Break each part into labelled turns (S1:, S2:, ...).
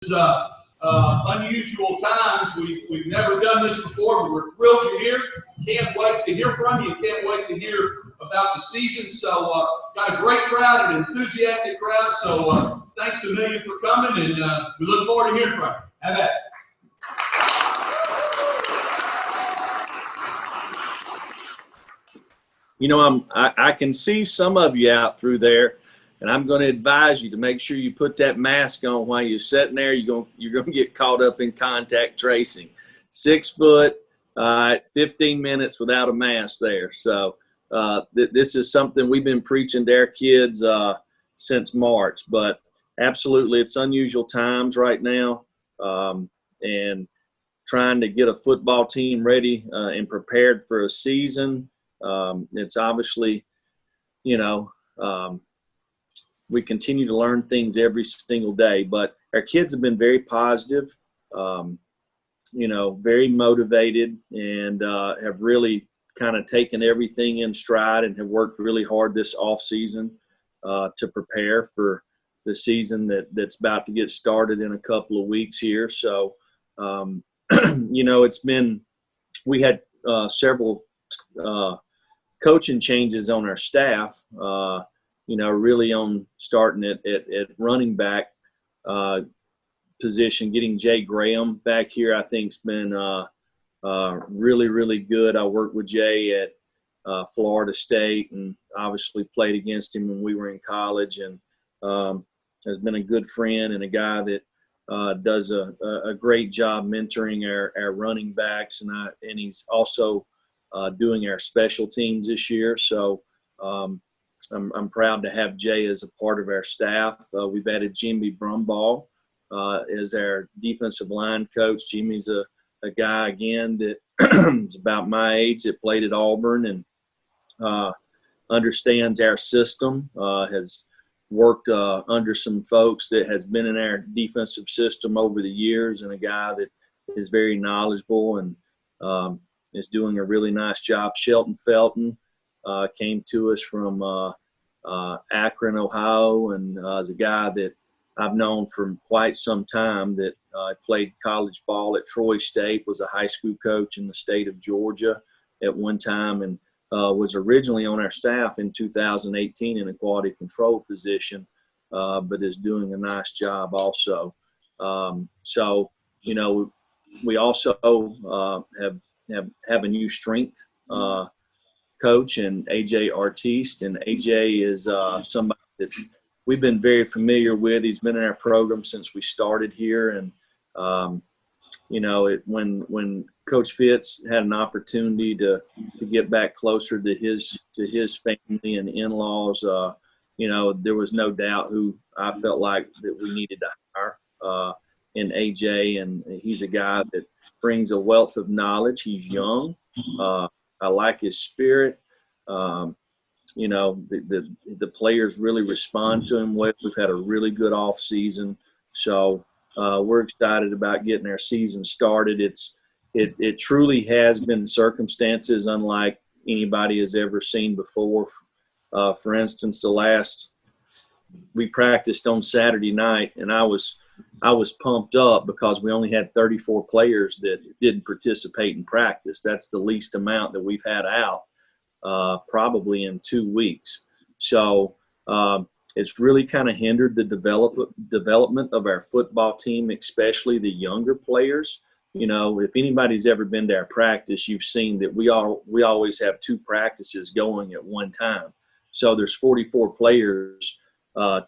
S1: Unusual times. We've never done this before, but we're thrilled you're here. Can't wait to hear from you. Can't wait to hear about the season. So got a great crowd, an enthusiastic crowd. So thanks a million for coming, and we look forward to hearing from you. Have at it.
S2: You know, I can see some of you out through there, and I'm going to advise you to make sure you put that mask on while you're sitting there. You're going to get caught up in contact tracing. 6 foot, 15 minutes without a mask there. So this is something we've been preaching to our kids since March. But absolutely, it's unusual times right now, and trying to get a football team ready and prepared for a season. It's obviously, you know, we continue to learn things every single day, but our kids have been very positive, you know, very motivated, and have really kind of taken everything in stride and have worked really hard this off season to prepare for the season that's about to get started in a couple of weeks here. So, you know, we had several coaching changes on our staff, you know, really on starting at running back position. Getting Jay Graham back here, I think, has been really, really good. I worked with Jay at Florida State and obviously played against him when we were in college, and has been a good friend and a guy that does a great job mentoring our running backs, and he's also doing our special teams this year. So I'm proud to have Jay as a part of our staff. We've added Jimmy Brumball as our defensive line coach. Jimmy's a guy, again, that is about my age, that played at Auburn and understands our system, has worked under some folks that has been in our defensive system over the years, and a guy that is very knowledgeable and is doing a really nice job. Shelton Felton came to us from Akron, Ohio, and is a guy that I've known for quite some time, that played college ball at Troy State, was a high school coach in the state of Georgia at one time, and was originally on our staff in 2018 in a quality control position, but is doing a nice job also. So, you know, we also have a new strength coach, and AJ Artiste, and AJ is somebody that we've been very familiar with. He's been in our program since we started here, and you know, when Coach Fitz had an opportunity to get back closer to his family and in-laws, you know, there was no doubt who I felt like that we needed to hire in AJ, and he's a guy that brings a wealth of knowledge. He's young. I like his spirit. You know, the players really respond to him well. We've had a really good off season, so we're excited about getting our season started. It truly has been circumstances unlike anybody has ever seen before. For instance, we practiced on Saturday night, and I was pumped up because we only had 34 players that didn't participate in practice. That's the least amount that we've had out probably in 2 weeks. So it's really kind of hindered the development of our football team, especially the younger players. You know, if anybody's ever been to our practice, you've seen that we always have 2 practices going at one time. So there's 44 players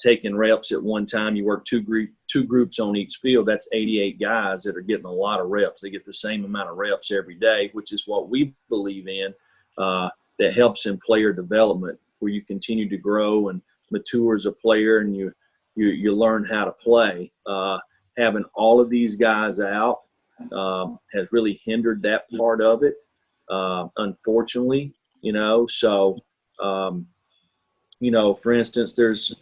S2: taking reps at one time. You work two groups on each field. That's 88 guys that are getting a lot of reps. They get the same amount of reps every day, which is what we believe in. That helps in player development, where you continue to grow and mature as a player, and you learn how to play. Having all of these guys out has really hindered that part of it, unfortunately. You know, so you know, for instance, there's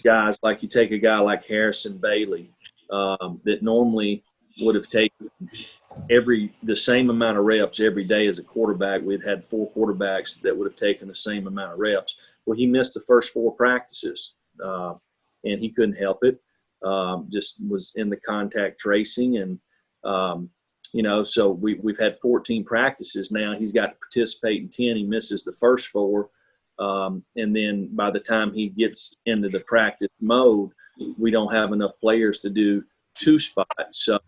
S2: guys like, you take a guy like Harrison Bailey that normally would have taken the same amount of reps every day as a quarterback. We've had 4 quarterbacks that would have taken the same amount of reps. Well, he missed the first 4 practices, and he couldn't help it. just was in the contact tracing. And, so we've had 14 practices now. He's got to participate in 10. He misses the first 4. And then by the time he gets into the practice mode, we don't have enough players to do 2 spots. So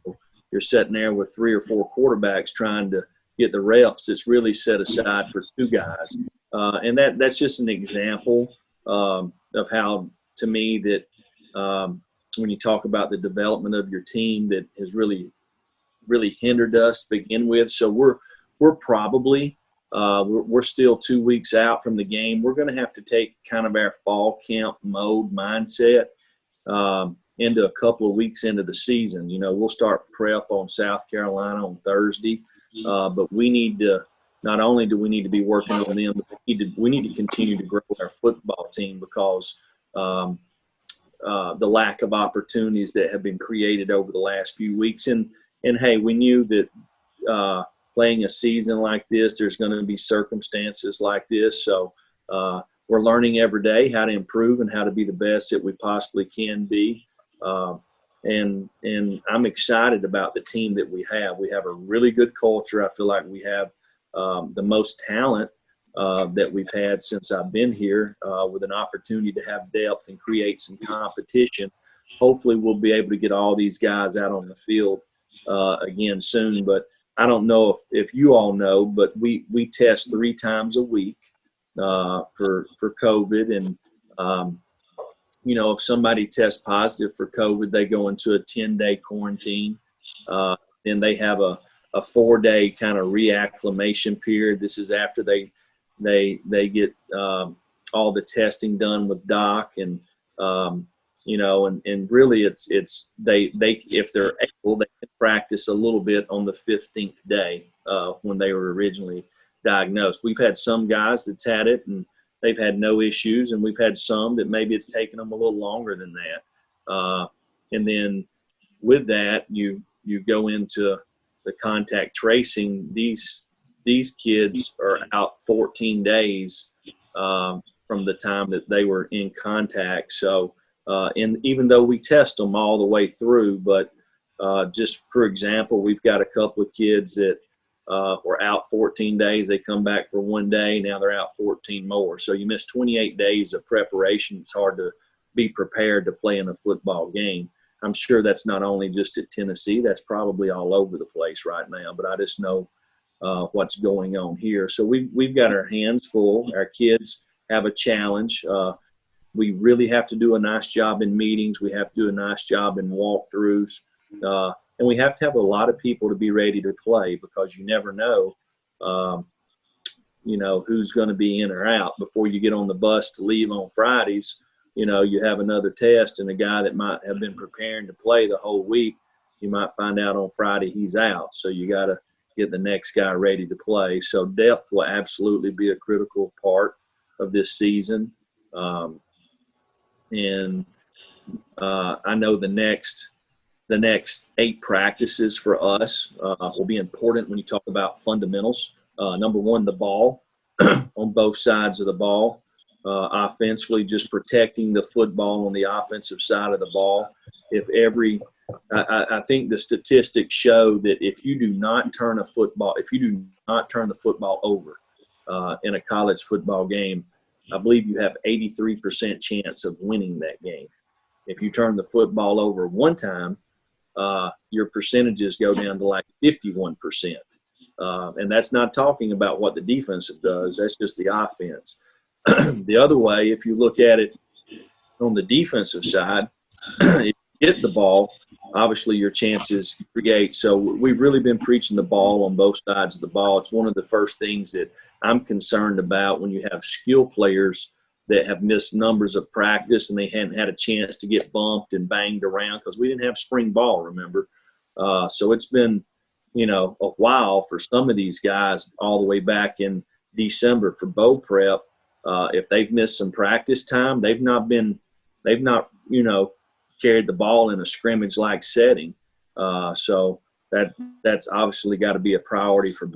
S2: you're sitting there with 3 or 4 quarterbacks trying to get the reps that's really set aside for 2 guys. And that's just an example of how, to me, that when you talk about the development of your team, that has really hindered us to begin with. So we're probably we're still 2 weeks out from the game. We're going to have to take kind of our fall camp mode mindset into a couple of weeks into the season. We'll start prep on South Carolina on Thursday, but we need to. Not only do we need to be working on them, but we need to continue to grow our football team, because the lack of opportunities that have been created over the last few weeks. And hey, we knew that playing a season like this, there's going to be circumstances like this. So we're learning every day how to improve and how to be the best that we possibly can be. And I'm excited about the team that we have. We have a really good culture. I feel like we have the most talent that we've had since I've been here, with an opportunity to have depth and create some competition. Hopefully we'll be able to get all these guys out on the field again soon. But I don't know if you all know, but we test 3 times a week for COVID. And, if somebody tests positive for COVID, they go into a 10-day quarantine. Then they have a 4-day kind of reacclimation period. This is after they get all the testing done with Doc, and and really it's they if they're able, they can practice a little bit on the 15th day when they were originally diagnosed. We've had some guys that's had it and they've had no issues, and we've had some that maybe it's taken them a little longer than that. And then with that, you go into the contact tracing. These kids are out 14 days from the time that they were in contact. So, and even though we test them all the way through, but just for example, we've got a couple of kids that were out 14 days. They come back for 1 day. Now they're out 14 more. So you miss 28 days of preparation. It's hard to be prepared to play in a football game. I'm sure that's not only just at Tennessee. That's probably all over the place right now. But I just know what's going on here. So we've got our hands full. Our kids have a challenge. We really have to do a nice job in meetings. We have to do a nice job in walkthroughs. And we have to have a lot of people to be ready to play, because you never know, who's going to be in or out. Before you get on the bus to leave on Fridays, you have another test, and a guy that might have been preparing to play the whole week, you might find out on Friday he's out. So you got to get the next guy ready to play. So depth will absolutely be a critical part of this season. And I know the next 8 practices for us will be important when you talk about fundamentals. Number one, the ball on both sides of the ball. Offensively, just protecting the football on the offensive side of the ball. I think the statistics show that if you do not turn the football over in a college football game, I believe you have 83% chance of winning that game. If you turn the football over one time, your percentages go down to like 51%. And that's not talking about what the defense does. That's just the offense. The other way, if you look at it on the defensive side, if you hit the ball, obviously your chances create. So we've really been preaching the ball on both sides of the ball. It's one of the first things that I'm concerned about when you have skill players that have missed numbers of practice and they hadn't had a chance to get bumped and banged around, because we didn't have spring ball, remember? So it's been, a while for some of these guys, all the way back in December for bowl prep. If they've missed some practice time, they've not carried the ball in a scrimmage-like setting. So that's obviously got to be a priority for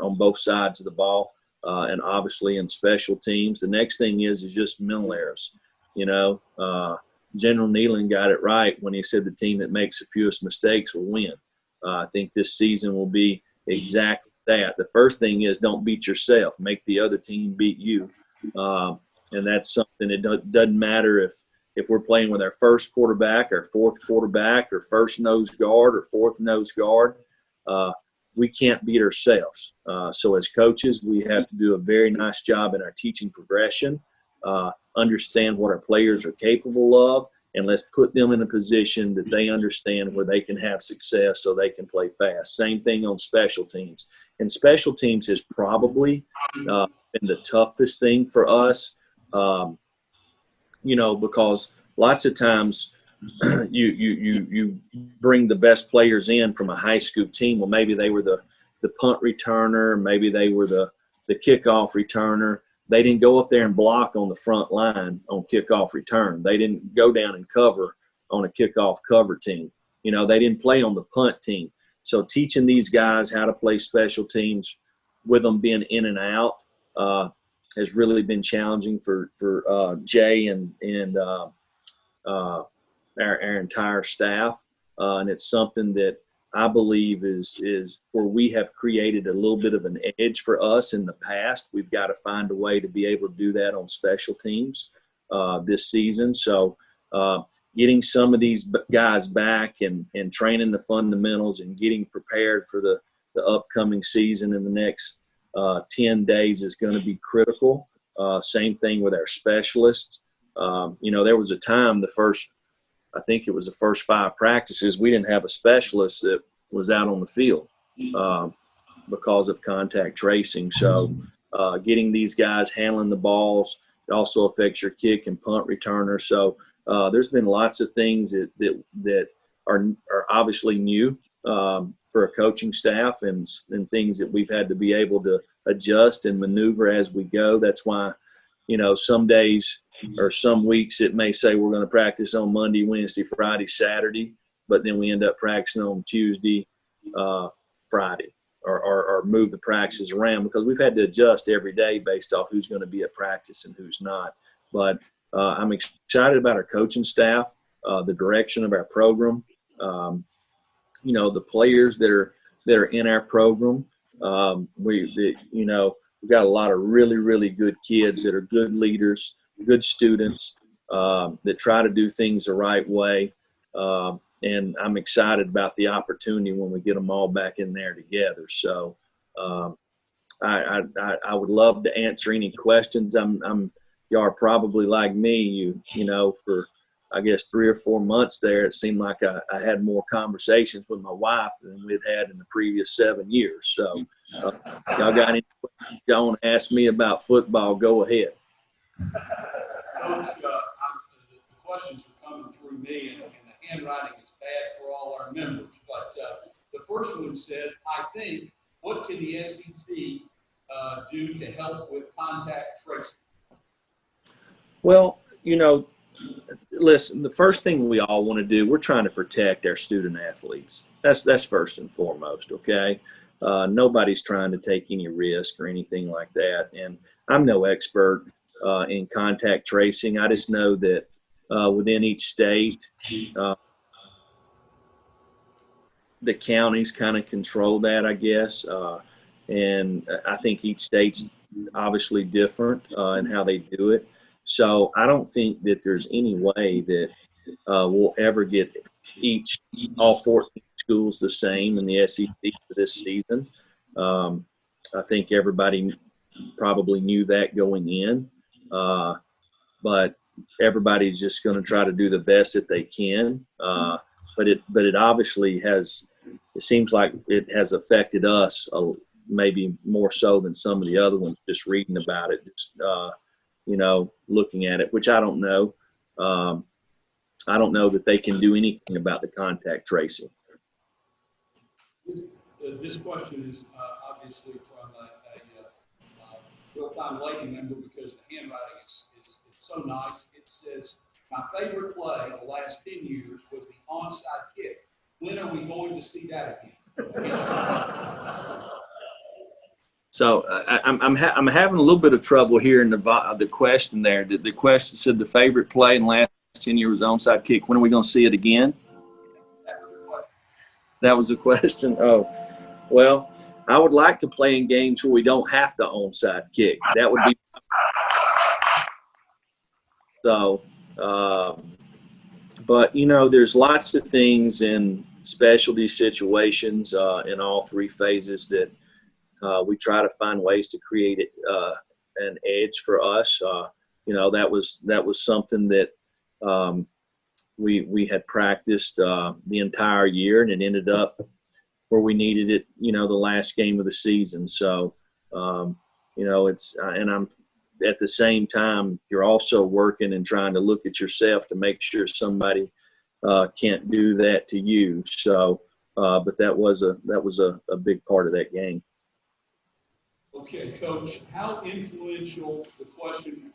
S2: on both sides of the ball, and obviously in special teams. The next thing is just mental errors. General Nealon got it right when he said the team that makes the fewest mistakes will win. I think this season will be exactly that. The first thing is don't beat yourself. Make the other team beat you. And that's something that doesn't matter if we're playing with our first quarterback, our fourth quarterback, or first nose guard, or fourth nose guard. We can't beat ourselves. So as coaches, we have to do a very nice job in our teaching progression, understand what our players are capable of, and let's put them in a position that they understand where they can have success so they can play fast. Same thing on special teams. And special teams has probably been the toughest thing for us, because lots of times you bring the best players in from a high school team. Well, maybe they were the punt returner, maybe they were the kickoff returner. They didn't go up there and block on the front line on kickoff return. They didn't go down and cover on a kickoff cover team. They didn't play on the punt team. So teaching these guys how to play special teams with them being in and out has really been challenging for Jay and our entire staff. And it's something that I believe is where we have created a little bit of an edge for us in the past. We've got to find a way to be able to do that on special teams this season. So getting some of these guys back and training the fundamentals and getting prepared for the upcoming season in the next 10 days is going to be critical. Same thing with our specialists. There was a time I think it was the first 5 practices, we didn't have a specialist that was out on the field because of contact tracing. So getting these guys handling the balls, it also affects your kick and punt returners. So there's been lots of things that are obviously new for a coaching staff and things that we've had to be able to adjust and maneuver as we go. That's why, some days or some weeks it may say we're going to practice on Monday, Wednesday, Friday, Saturday, but then we end up practicing on Tuesday, Friday, or move the practices around because we've had to adjust every day based off who's going to be at practice and who's not. But I'm excited about our coaching staff, the direction of our program, the players that are in our program. We've got a lot of really, really good kids that are good leaders, good students that try to do things the right way. And I'm excited about the opportunity when we get them all back in there together. So I would love to answer any questions. Y'all are probably like me, for I guess 3 or 4 months there, it seemed like I had more conversations with my wife than we'd had in the previous 7 years. So y'all got any questions y'all want to ask me about football, go ahead.
S1: Coach, the questions are coming through me, and the handwriting is bad for all our members. But the first one says, I think, what can the SEC do to help with contact tracing?
S2: Well, listen, the first thing we all want to do, we're trying to protect our student athletes. That's first and foremost, okay? Nobody's trying to take any risk or anything like that. And I'm no expert in contact tracing. I just know that within each state, the counties kind of control that, I guess. And I think each state's obviously different in how they do it. So I don't think that there's any way that we'll ever get all 14 schools the same in the SEC for this season. I think everybody probably knew that going in, but everybody's just going to try to do the best that they can. But it obviously has. It seems like it has affected us maybe more so than some of the other ones. Just reading about it. Looking at it, which I don't know. I don't know that they can do anything about the contact tracing.
S1: This question is obviously from a real-time lady member because the handwriting is so nice. It says, my favorite play the last 10 years was the onside kick. When are we going to see that again?
S2: So I'm having a little bit of trouble hearing the question there. The question said the favorite play in the last 10 years onside kick. When are we going to see it again? That was the question. Oh, well, I would like to play in games where we don't have to onside kick. That would be so. But there's lots of things in specialty situations in all three phases that we try to find ways to create an edge for us. That was something that we had practiced the entire year, and it ended up where we needed it, the last game of the season. So, it's and I'm at the same time, you're also working and trying to look at yourself to make sure somebody can't do that to you. So, but that was a big part of that game.
S1: Okay, Coach, how influential, the question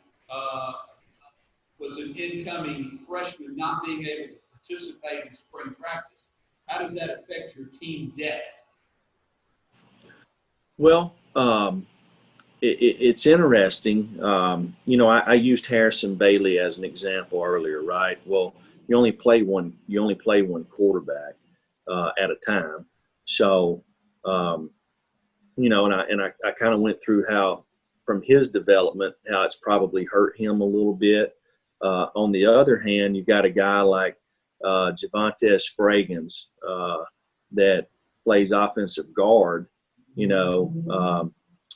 S1: was an incoming freshman not being able to participate in spring practice. How does that affect your team depth?
S2: Well, it's interesting. I used Harrison Bailey as an example earlier, right? Well, you only play one quarterback at a time. So, and I kind of went through how, from his development, how it's probably hurt him a little bit. On the other hand, you got a guy like Javonte Spragans that plays offensive guard.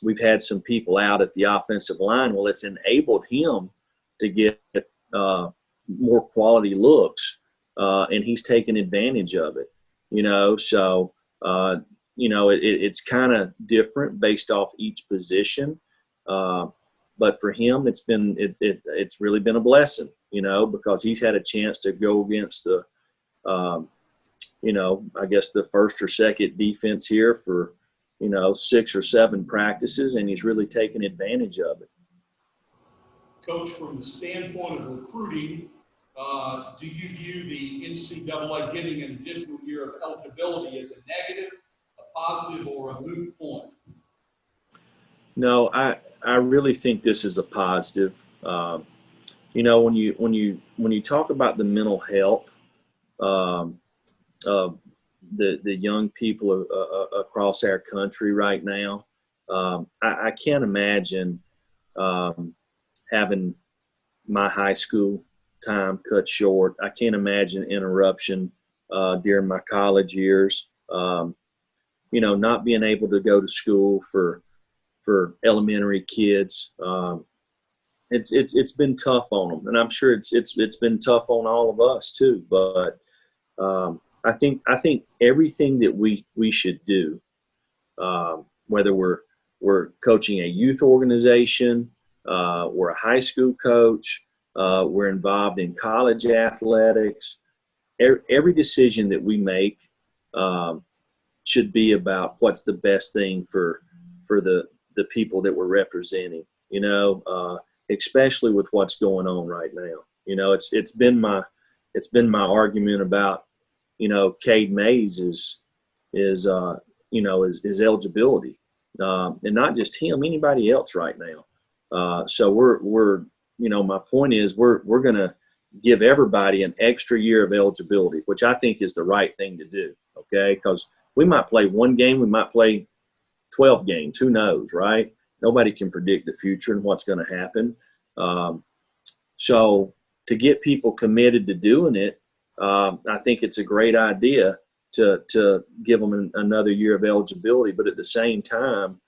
S2: We've had some people out at the offensive line. Well, it's enabled him to get more quality looks, and he's taken advantage of it. So it's kind of different based off each position. But for him, it's really been a blessing, because he's had a chance to go against the, I guess the first or second defense here for, 6 or 7 practices, and he's really taken advantage of it.
S1: Coach, from the standpoint of recruiting, do you view the NCAA giving an additional year of eligibility as a negative, a positive, or a moot point?
S2: No, I really think this is a positive. When you talk about the mental health of the young people across our country right now, I can't imagine having my high school time cut short. I can't imagine interruption during my college years. Not being able to go to school for elementary kids. It's been tough on them, and I'm sure it's been tough on all of us too. But I think everything that we should do, whether we're coaching a youth organization, we're a high school coach, we're involved in college athletics, every decision that we make should be about what's the best thing for the people that we're representing, especially with what's going on right now. It's been my argument about, Cade Mays is eligibility, and not just him, anybody else right now. So we're my point is we're going to give everybody an extra year of eligibility, which I think is the right thing to do. Okay. Because we might play one game, we might play 12 games, who knows, right? Nobody can predict the future and what's going to happen. So to get people committed to doing it, I think it's a great idea to give them another year of eligibility. But at the same time,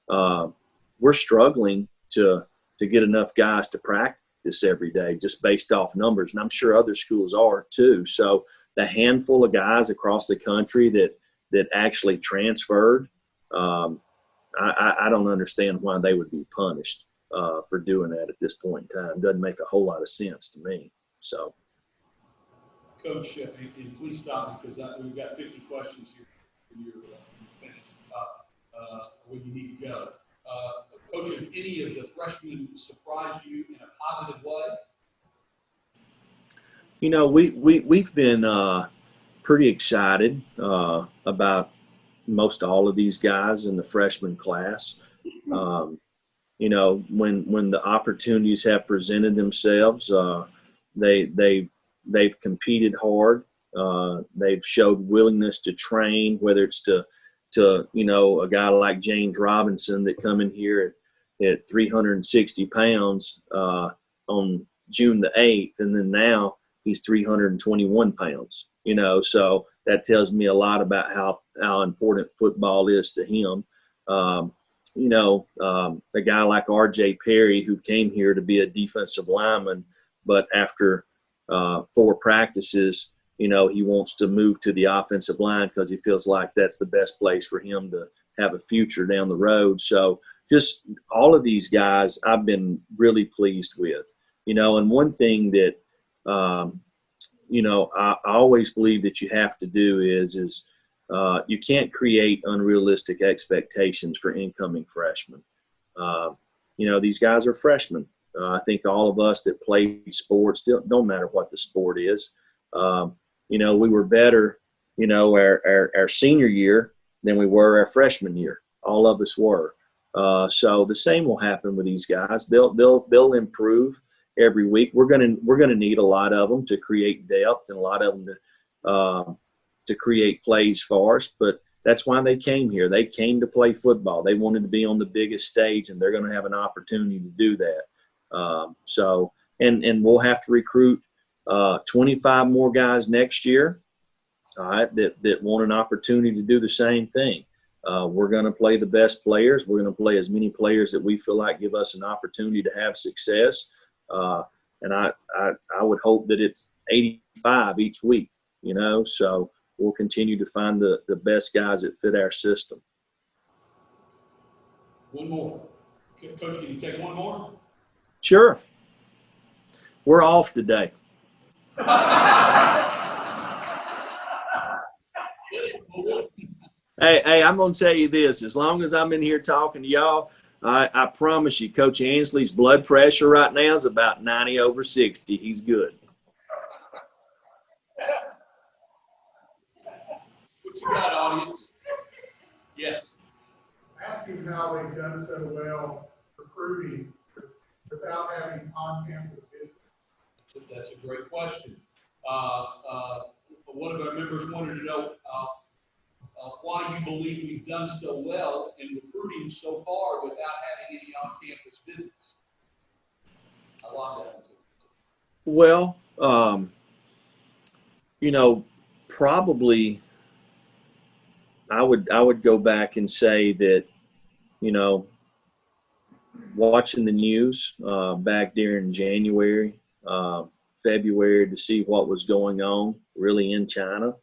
S2: we're struggling to get enough guys to practice every day just based off numbers. And I'm sure other schools are too. So the handful of guys across the country that actually transferred, I don't understand why they would be punished for doing that at this point in time. Doesn't make a whole lot of sense to me. So,
S1: Coach, and please stop because we've got 50 questions here when you're finished when you need to go. Coach, have any of the freshmen surprised you in a positive way?
S2: We've been pretty excited about most all of these guys in the freshman class. When the opportunities have presented themselves, they've competed hard. They've showed willingness to train, whether it's to a guy like James Robinson that come in here at 360 pounds on June the 8th, and then now he's 321 pounds. So that tells me a lot about how important football is to him. A guy like R.J. Perry, who came here to be a defensive lineman, but after 4 practices, he wants to move to the offensive line because he feels like that's the best place for him to have a future down the road. So just all of these guys I've been really pleased with. And one thing that, I always believe that you have to do is you can't create unrealistic expectations for incoming freshmen. These guys are freshmen. I think all of us that played sports, don't matter what the sport is, we were better, our senior year than we were our freshman year. All of us were. So the same will happen with these guys. They'll improve every week. We're gonna need a lot of them to create depth and a lot of them to create plays for us. But that's why they came here. They came to play football. They wanted to be on the biggest stage, and they're going to have an opportunity to do that. And we'll have to recruit 25 more guys next year, all right, that want an opportunity to do the same thing. We're going to play the best players. We're going to play as many players that we feel like give us an opportunity to have success. And I would hope that it's 85 each week, so we'll continue to find the best guys that fit our system.
S1: One more. Coach, can you take one more?
S2: Sure. We're off today. Hey, I'm going to tell you this. As long as I'm in here talking to y'all, I promise you, Coach Ansley's blood pressure right now is about 90/60. He's good.
S1: What you got, audience? Yes.
S3: Ask him how they've done so well recruiting without having on-campus visits.
S1: That's a great question. One of our members wanted to know why you believe we've done so well in recruiting so far without having any on-campus visits. I love that.
S2: Well, probably I would go back and say that, watching the news back during January, February to see what was going on really in China,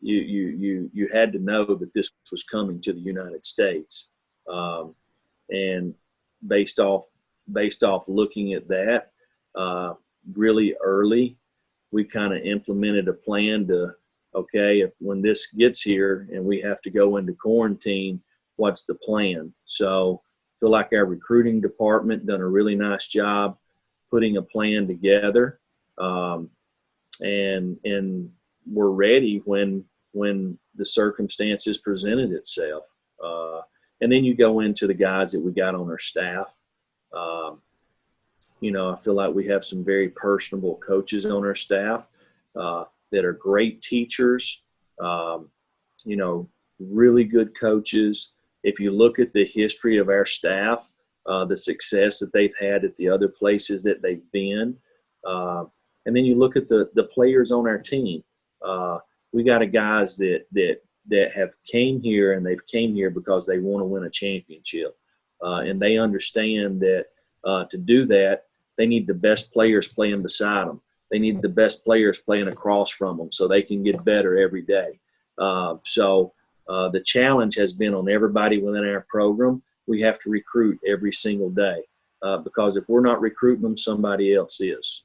S2: you had to know that this was coming to the United States, and based off looking at that really early, we kind of implemented a plan to, okay, when this gets here and we have to go into quarantine, what's the plan? So I feel like our recruiting department done a really nice job putting a plan together, and we're ready when the circumstances presented itself. And then you go into the guys that we got on our staff. I feel like we have some very personable coaches on our staff that are great teachers, really good coaches. If you look at the history of our staff, the success that they've had at the other places that they've been, and then you look at the players on our team. We got guys that have came here, and they've came here because they want to win a championship, and they understand that to do that, they need the best players playing beside them. They need the best players playing across from them so they can get better every day. So the challenge has been on everybody within our program. We have to recruit every single day because if we're not recruiting them, somebody else is.